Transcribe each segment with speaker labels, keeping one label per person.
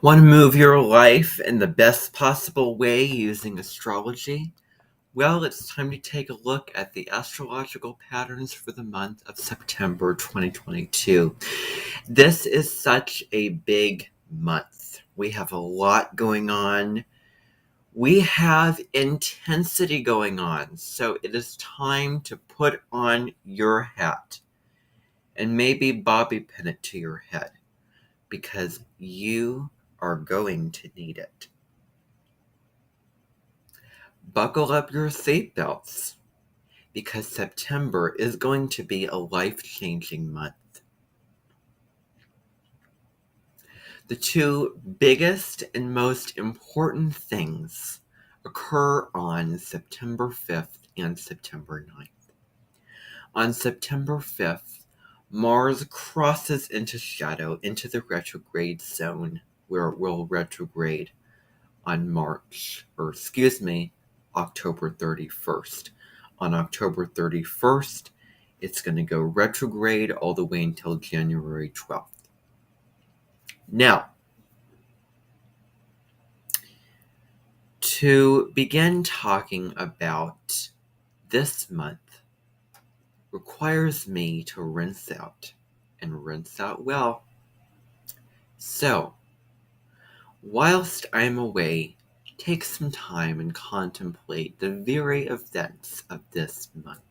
Speaker 1: Want to move your life in the best possible way using astrology? Well, it's time to take a look at the astrological patterns for the month of September 2022. This is such a big month. We have a lot going on. We have intensity going on. So it is time to put on your hat and maybe bobby pin it to your head because you are going to need it. Buckle up your seatbelts because September is going to be a life-changing month. The two biggest and most important things occur on September 5th and September 9th. On September 5th, Mars crosses into shadow into the retrograde zone where it will retrograde on October 31st. On October 31st, it's going to go retrograde all the way until January 12th. Now, to begin talking about this month requires me to rinse out and rinse out well. So, whilst I'm away, take some time and contemplate the very events of this month.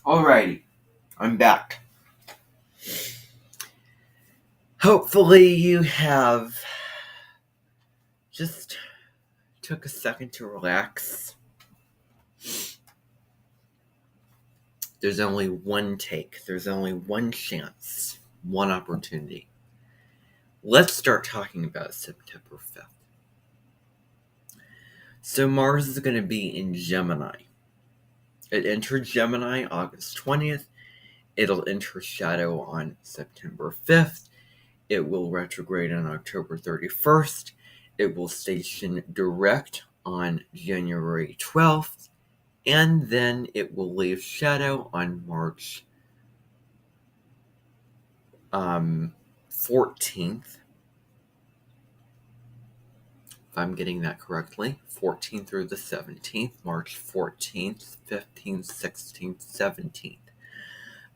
Speaker 1: Alrighty, I'm back. Hopefully you have just took a second to relax. There's only one take. There's only one chance. One opportunity. Let's start talking about September 5th. So Mars is going to be in Gemini. It entered Gemini August 20th. It'll enter shadow on September 5th. It will retrograde on October 31st. It will station direct on January 12th. And then it will leave shadow on March 14th. If I'm getting that correctly, 14th through the 17th, March 14th, 15th, 16th, 17th.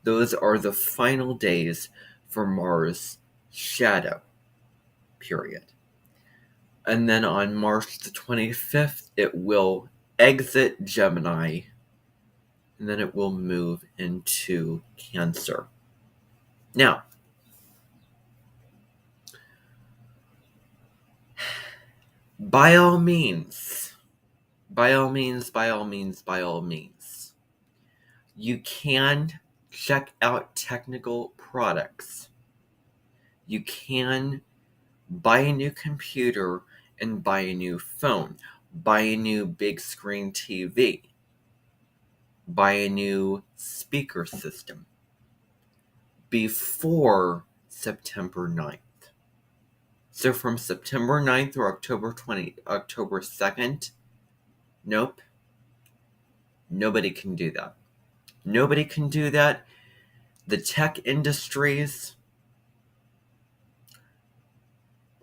Speaker 1: Those are the final days for Mars shadow period. And then on March the 25th, it will exit Gemini, and then it will move into Cancer. Now, by all means, you can check out technical products. You can buy a new computer and buy a new phone, buy a new big screen TV, buy a new speaker system before September 9th. So from September 9th or October 2nd, nope, nobody can do that. Nobody can do that. The tech industries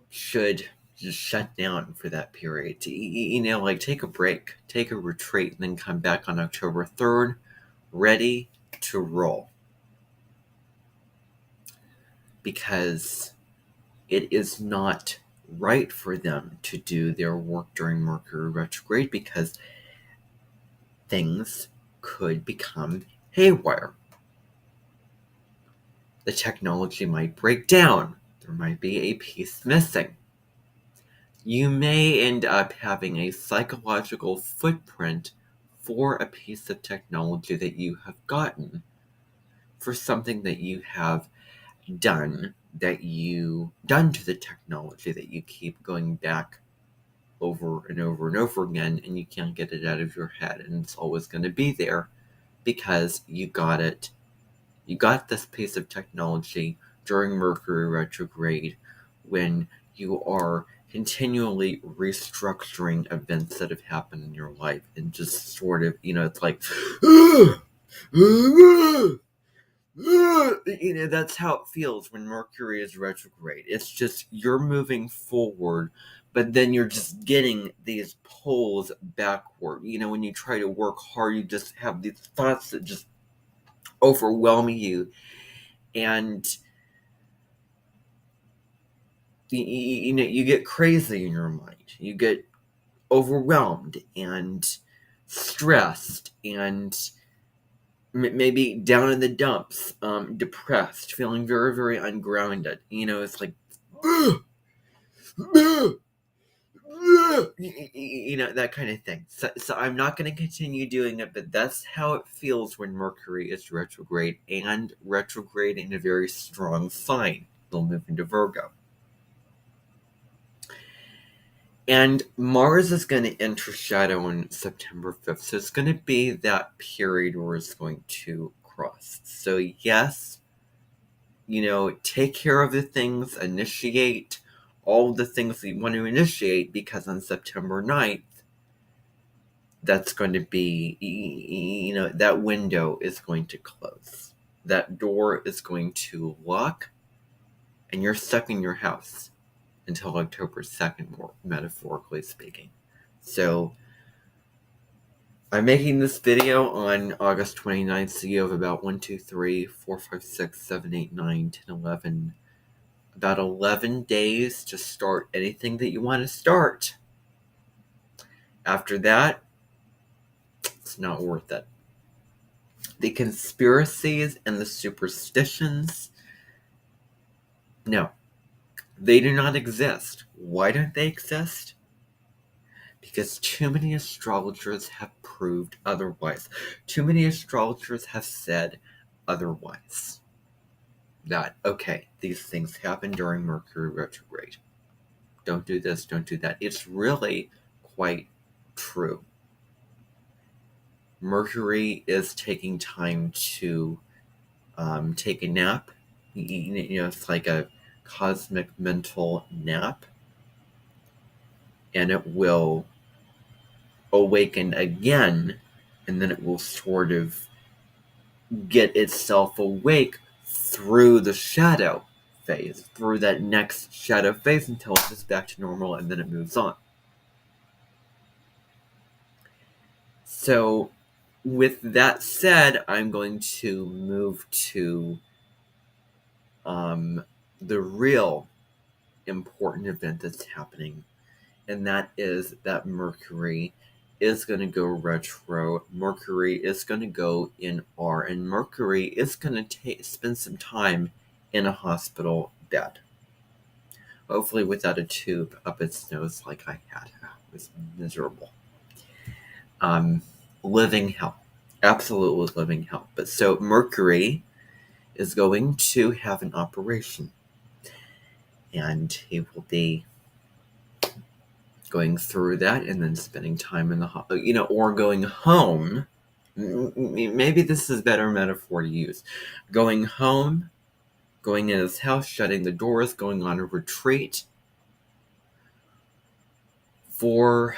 Speaker 1: should just shut down for that period. Take a break, take a retreat, and then come back on October 3rd, ready to roll. Because it is not right for them to do their work during Mercury retrograde because things could become haywire. The technology might break down. There might be a piece missing. You may end up having a psychological footprint for a piece of technology that you have gotten, for something that you have done to the technology that you keep going back over and over and over again, and you can't get it out of your head, and it's always going to be there because you got this piece of technology during Mercury retrograde, when you are continually restructuring events that have happened in your life, and just sort of, it's like that's how it feels when Mercury is retrograde. It's just, you're moving forward, but then you're just getting these pulls backward. When you try to work hard, you just have these thoughts that just overwhelm you, and you get crazy in your mind. You get overwhelmed and stressed, and maybe down in the dumps, depressed, feeling very, very ungrounded. It's like, that kind of thing. So I'm not going to continue doing it, but that's how it feels when Mercury is retrograde, and retrograde in a very strong sign. They'll move into Virgo. And Mars is going to enter shadow on September 5th. So it's going to be that period where it's going to cross. So yes, take care of the things, initiate all the things that you want to initiate, because on September 9th, that's going to be, that window is going to close. That door is going to lock, and you're stuck in your house until October 2nd, more metaphorically speaking. So I'm making this video on August 29th, so you have about 1, 2, 3, 4, 5, 6, 7, 8, 9, 10, 11, about 11 days to start anything that you want to start. After that, it's not worth it. The conspiracies and the superstitions, no, they do not exist. Why don't they exist? Because too many astrologers have proved otherwise. Too many astrologers have said otherwise. That, okay, these things happen during Mercury retrograde. Don't do this, don't do that. It's really quite true. Mercury is taking time to take a nap. It's like a cosmic mental nap. And it will awaken again, and then it will sort of get itself awake through the shadow phase, through that next shadow phase, until it gets back to normal, and then it moves on. So with that said, I'm going to move to the real important event that's happening, and that is that Mercury is going to go retro. Mercury is going to go in R, and Mercury is going to spend some time in a hospital bed. Hopefully without a tube up its nose like I had. It was miserable. Living hell. Absolutely living hell. But so Mercury is going to have an operation, and he will be going through that and then spending time in the or going home. Maybe this is a better metaphor to use. Going home, going in his house, shutting the doors, going on a retreat for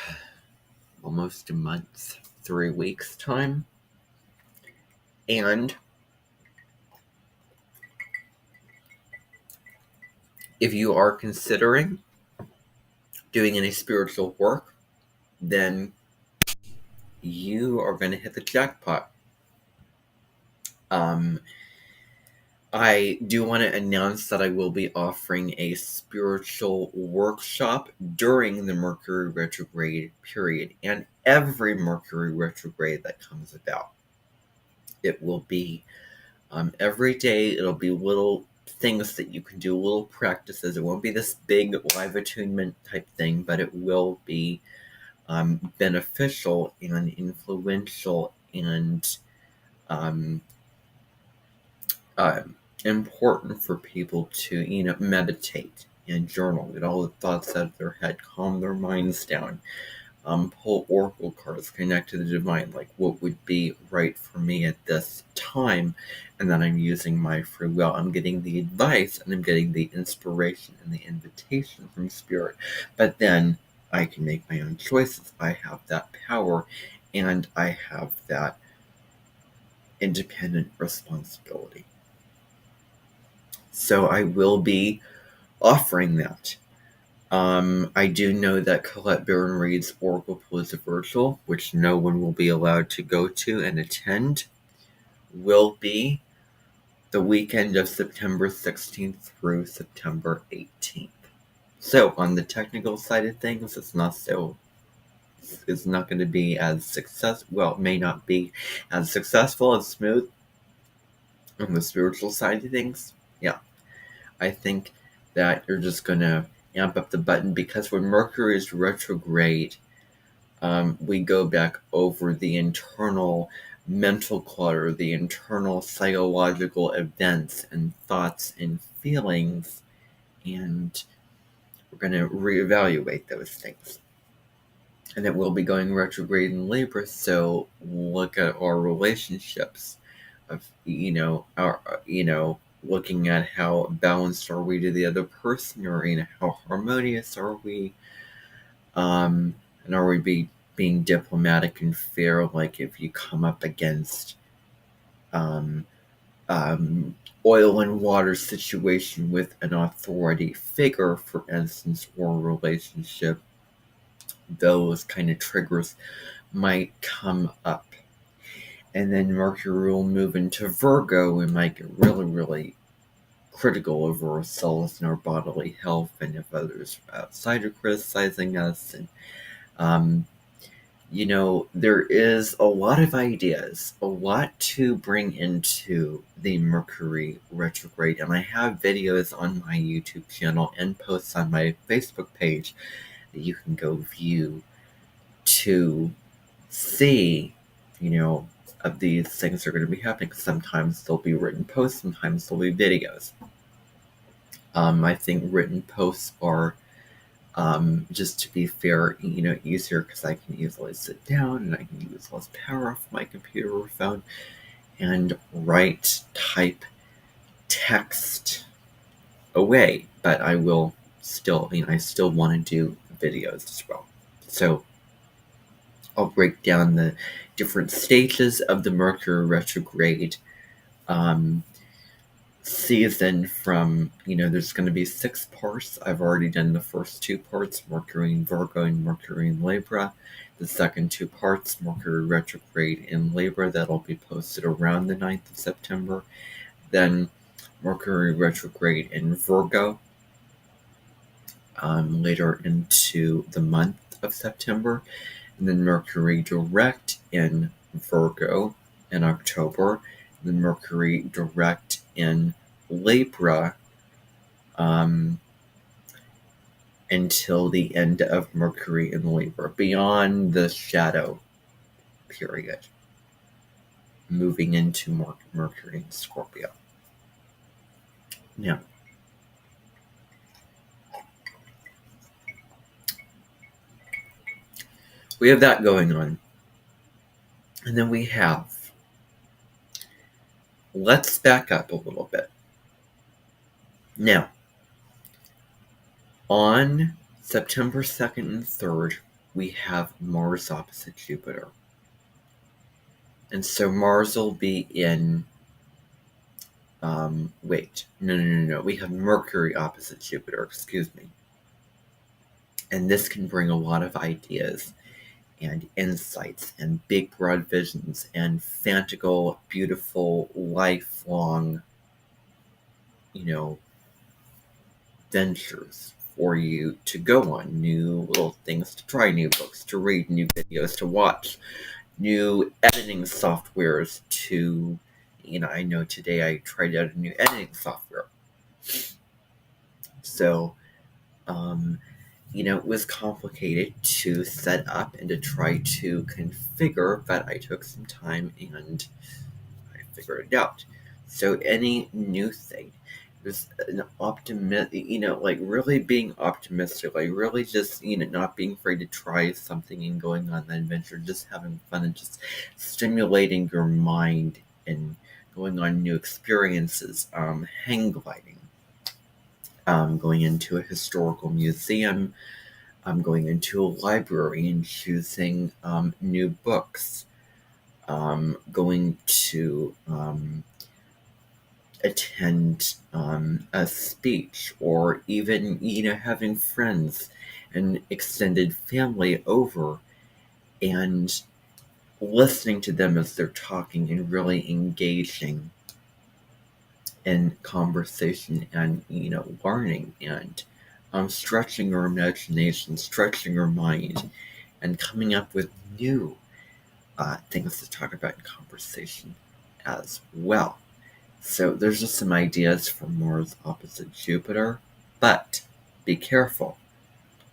Speaker 1: almost a month, 3 weeks time. And if you are considering doing any spiritual work, then you are going to hit the jackpot. I do want to announce that I will be offering a spiritual workshop during the Mercury retrograde period, and every Mercury retrograde that comes about. It will be every day. It'll be little things that you can do, little practices. It won't be this big live attunement type thing, but it will be beneficial and influential and um, uh, important for people to, meditate and journal, get all the thoughts out of their head, calm their minds down, pull oracle cards, connect to the divine, like what would be right for me at this time. And then I'm using my free will. I'm getting the advice and I'm getting the inspiration and the invitation from spirit. But then I can make my own choices. I have that power and I have that independent responsibility. So I will be offering that. I do know that Colette Baron Reed's Oracle Palooza Virtual, which no one will be allowed to go to and attend, will be the weekend of September 16th through September 18th. So on the technical side of things, it's not going to be as successful. Well, it may not be as successful as smooth on the spiritual side of things. Yeah, I think that you're just going to amp up the button because when Mercury is retrograde, we go back over the internal mental clutter, the internal psychological events and thoughts and feelings, and we're going to reevaluate those things. And it will be going retrograde in Libra, so look at our relationships of, looking at how balanced are we to the other person, or, how harmonious are we, and are we being diplomatic and fair, like if you come up against um, oil and water situation with an authority figure, for instance, or a relationship, those kind of triggers might come up. And then Mercury will move into Virgo and might get really, really critical over ourselves and our bodily health, and if others outside are criticizing us. And there is a lot of ideas, a lot to bring into the Mercury retrograde, and I have videos on my YouTube channel and posts on my Facebook page that you can go view to see, of these things are going to be happening. Sometimes there'll be written posts, sometimes there'll be videos. I think written posts are just to be fair, easier because I can easily sit down and I can use less power of my computer or phone and type text away. But I will still, I still want to do videos as well. So I'll break down the different stages of the Mercury retrograde season from, there's going to be 6 parts. I've already done the first 2 parts, Mercury in Virgo and Mercury in Libra. The second 2 parts, Mercury retrograde in Libra, that'll be posted around the 9th of September. Then Mercury retrograde in Virgo later into the month of September. And then Mercury direct in Virgo in October. And then Mercury direct in Libra until the end of Mercury in Libra, beyond the shadow period, moving into Mercury in Scorpio. Now, we have that going on. And then we have, let's back up a little bit. Now, on September 2nd and 3rd, we have Mars opposite Jupiter. And so Mars will be in, no. We have Mercury opposite Jupiter, excuse me. And this can bring a lot of ideas and insights and big broad visions and fantastical, beautiful, lifelong, ventures for you to go on, new little things to try, new books to read, new videos to watch, new editing softwares to, I know today I tried out a new editing software. So, it was complicated to set up and to try to configure, but I took some time and I figured it out. So any new thing, there's an like really being optimistic, like really just, not being afraid to try something and going on that adventure, just having fun and just stimulating your mind and going on new experiences, hang gliding, going into a historical museum, going into a library and choosing new books, going to attend a speech, or even, having friends and extended family over and listening to them as they're talking and really engaging in conversation and, learning and stretching your imagination, stretching your mind, and coming up with new things to talk about in conversation as well. So there's just some ideas for Mars opposite Jupiter, but be careful,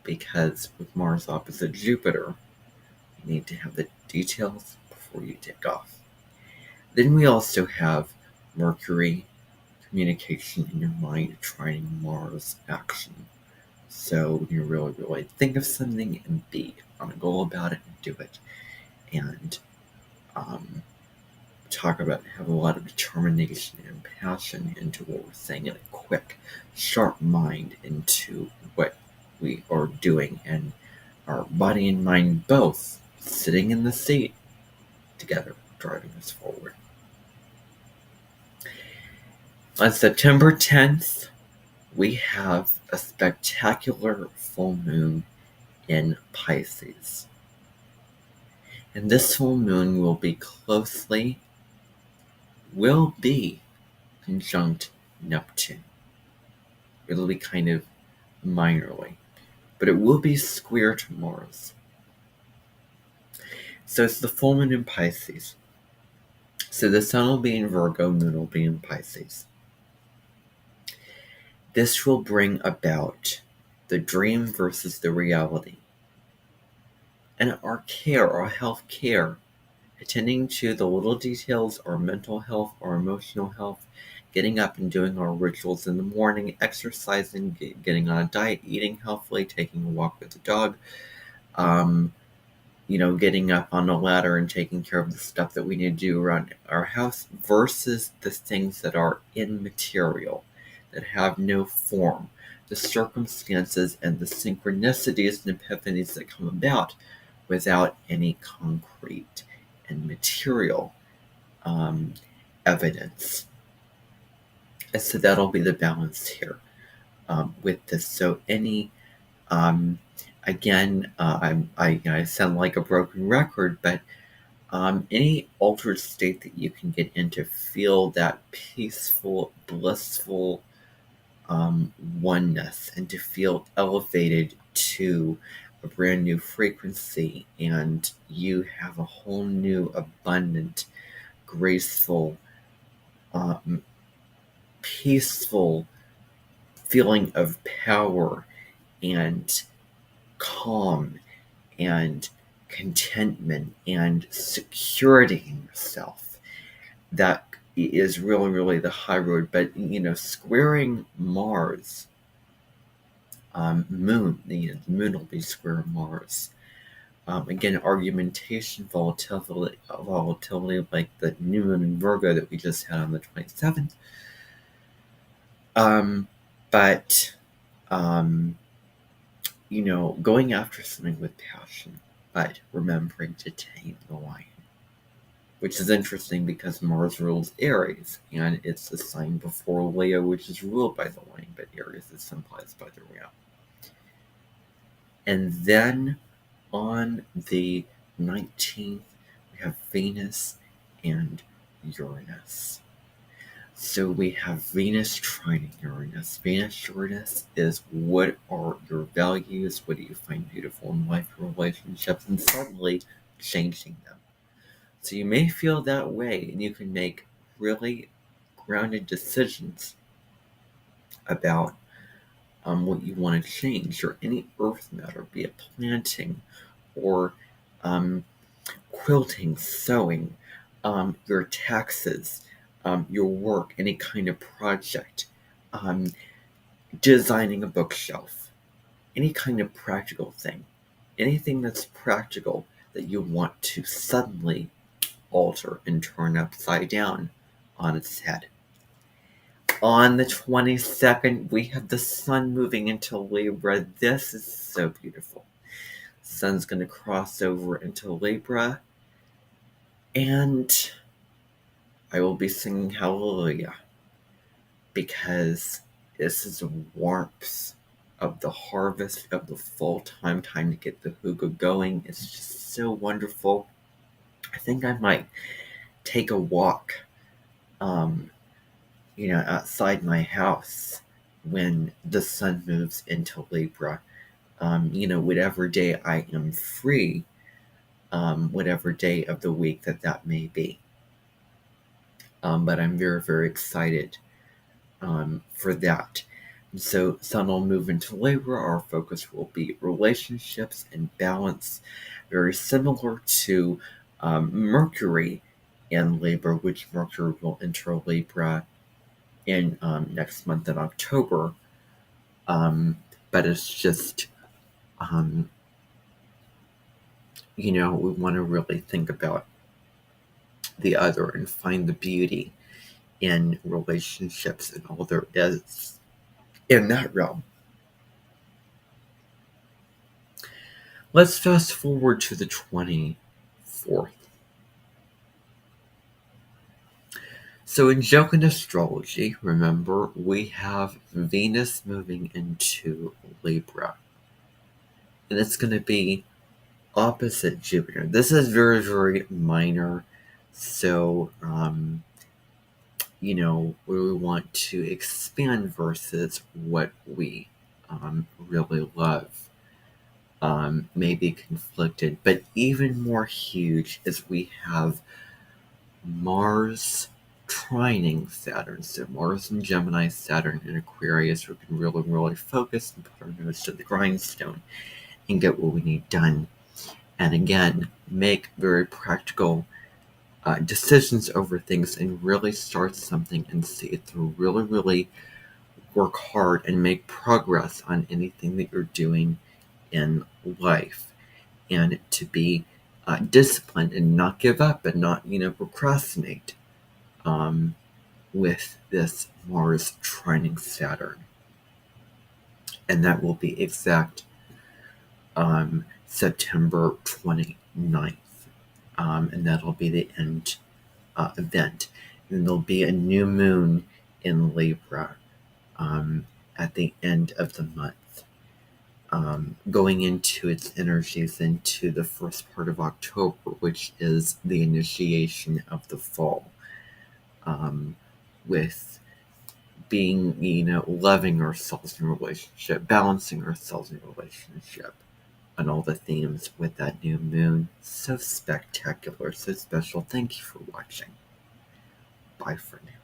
Speaker 1: because with Mars opposite Jupiter, you need to have the details before you take off. Then we also have Mercury, communication in your mind, trining Mars action. So you really think of something and be on a goal about it and do it. And talk about, have a lot of determination and passion into what we're saying, and a quick, sharp mind into what we are doing, and our body and mind both sitting in the seat together, driving us forward. On September 10th, we have a spectacular full moon in Pisces. And this full moon will be conjunct Neptune. It'll be kind of minorly, but it will be square to Mars. So it's the full moon in Pisces. So the sun will be in Virgo, moon will be in Pisces. This will bring about the dream versus the reality. And our health care, attending to the little details, our mental health, our emotional health, getting up and doing our rituals in the morning, exercising, getting on a diet, eating healthily, taking a walk with the dog, getting up on a ladder and taking care of the stuff that we need to do around our house, versus the things that are immaterial, that have no form, the circumstances and the synchronicities and epiphanies that come about without any concrete and material evidence. And so that'll be the balance here with this. So any again, I sound like a broken record, but any altered state that you can get into, feel that peaceful, blissful oneness, and to feel elevated to a brand new frequency, and you have a whole new, abundant, graceful, peaceful feeling of power and calm and contentment and security in yourself. That is really the high road. But squaring Mars, moon, the moon will be square Mars. Again, argumentation, volatility, like the new moon in Virgo that we just had on the 27th. But going after something with passion, but remembering to tame the lion. Which is interesting because Mars rules Aries, and it's the sign before Leo, which is ruled by the lion, but Aries is symbolized by the ram. And then on the 19th, we have Venus and Uranus. So we have Venus trining Uranus. Venus-Uranus is, what are your values? What do you find beautiful in life, relationships, and suddenly changing them. So you may feel that way, and you can make really grounded decisions about what you want to change, or any earth matter, be it planting or um, quilting, sewing, your taxes, your work, any kind of project, um, designing a bookshelf, any kind of practical thing, anything that's practical that you want to suddenly alter and turn upside down on its head. On the 22nd, we have the sun moving into Libra. This is so beautiful. Sun's going to cross over into Libra, and I will be singing Hallelujah, because this is the warmth of the harvest of the fall time to get the hygge going. It's just so wonderful. I think I might take a walk, um, outside my house when the sun moves into Libra. Whatever day I am free, whatever day of the week that may be. But I'm very, very excited for that. And so Sun will move into Libra. Our focus will be relationships and balance, very similar to Mercury in Libra, which Mercury will enter Libra in next month in October. But it's just, we want to really think about the other and find the beauty in relationships and all there is in that realm. Let's fast forward to the 24th. So in Gjokan astrology, remember, we have Venus moving into Libra. And it's going to be opposite Jupiter. This is very, very minor. So, we want to expand versus what we really love. May be conflicted, but even more huge is we have Mars trining Saturn. So Mars in Gemini, Saturn in Aquarius. We can really, really focus and put our nose to the grindstone and get what we need done. And again, make very practical decisions over things and really start something and see it through. Really, really work hard and make progress on anything that you're doing in life, and to be disciplined and not give up and not procrastinate with this Mars trining Saturn. And that will be exact September 29th. And that'll be the end event. And there'll be a new moon in Libra at the end of the month. Going into its energies into the first part of October, which is the initiation of the fall, with being, loving ourselves in relationship, balancing ourselves in relationship, and all the themes with that new moon. So spectacular, so special. Thank you for watching. Bye for now.